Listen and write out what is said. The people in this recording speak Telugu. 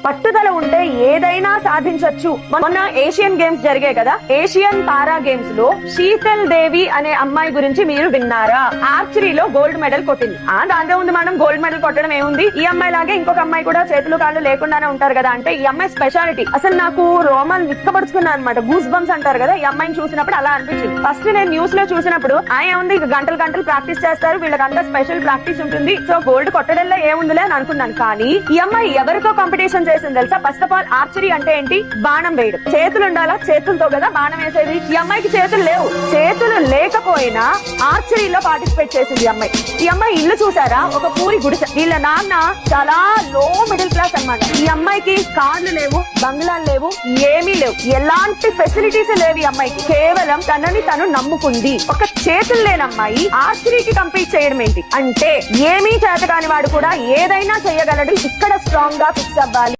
పట్టుదల ఉంటే ఏదైనా సాధించొచ్చు. మొన్న ఏషియన్ గేమ్స్ జరిగాయి కదా, ఏషియన్ పారా గేమ్స్ లో శీతల్ దేవి అనే అమ్మాయి గురించి మీరు విన్నారా? ఆర్చరీలో గోల్డ్ మెడల్ కొట్టింది. దాంట్లో ఉంది, మనం గోల్డ్ మెడల్ కొట్టడం ఏముంది, ఈ అమ్మాయి లాగే ఇంకొక అమ్మాయి కూడా చేతులు కాళ్ళు లేకుండానే ఉంటారు కదా అంటే ఈ అమ్మాయి స్పెషాలిటీ. అసలు నాకు రోమాలు నిక్కబడుచుకున్నా అనమాట, గూస్ బంప్స్ అంటారు కదా, ఈ అమ్మాయిని చూసినప్పుడు అలా అనిపించింది. ఫస్ట్ నేను న్యూస్ లో చూసినప్పుడు ఏముంది, గంటలు గంటలు ప్రాక్టీస్ చేస్తారు, వీళ్ళకంతా స్పెషల్ ప్రాక్టీస్ ఉంటుంది, సో గోల్డ్ కొట్టడంలో ఏముందిలే అని అనుకున్నాను. కానీ ఈ అమ్మాయి ఎవరితో కాంపిటీషన్ చేసింది తెలుసా? ఫస్ట్ ఆఫ్ ఆల్ ఆర్చరీ అంటే ఏంటి? బాణం వేయడం. చేతులు ఉండాలా, చేతులతో కదా బాణం వేసేది. ఈ అమ్మాయికి చేతులు లేవు, చేతులు లేకపోయినా ఆర్చరీలో పార్టిసిపేట్ చేసింది ఈ అమ్మాయి. ఈ అమ్మాయి ఇల్లు చూసారా? ఒక పూరి గుడిసె. వీళ్ళ నాన్న చాలా లో మిడిల్ క్లాస్ అన్నమాట. ఈ అమ్మాయికి కార్లు లేవు, బంగ్లాలు లేవు, ఏమీ లేవు, ఎలాంటి ఫెసిలిటీస్ లేవు ఈ అమ్మాయికి. కేవలం తనని తను నమ్ముకుంది. ఒక చేతులు లేని అమ్మాయి ఆర్చరీకి కంపీట్ చేయడం ఏంటి అంటే, ఏమీ చేత కాని వాడు కూడా ఏదైనా చేయగలడు. ఇక్కడ స్ట్రాంగ్ గా ఫిక్స్ అవ్వాలి.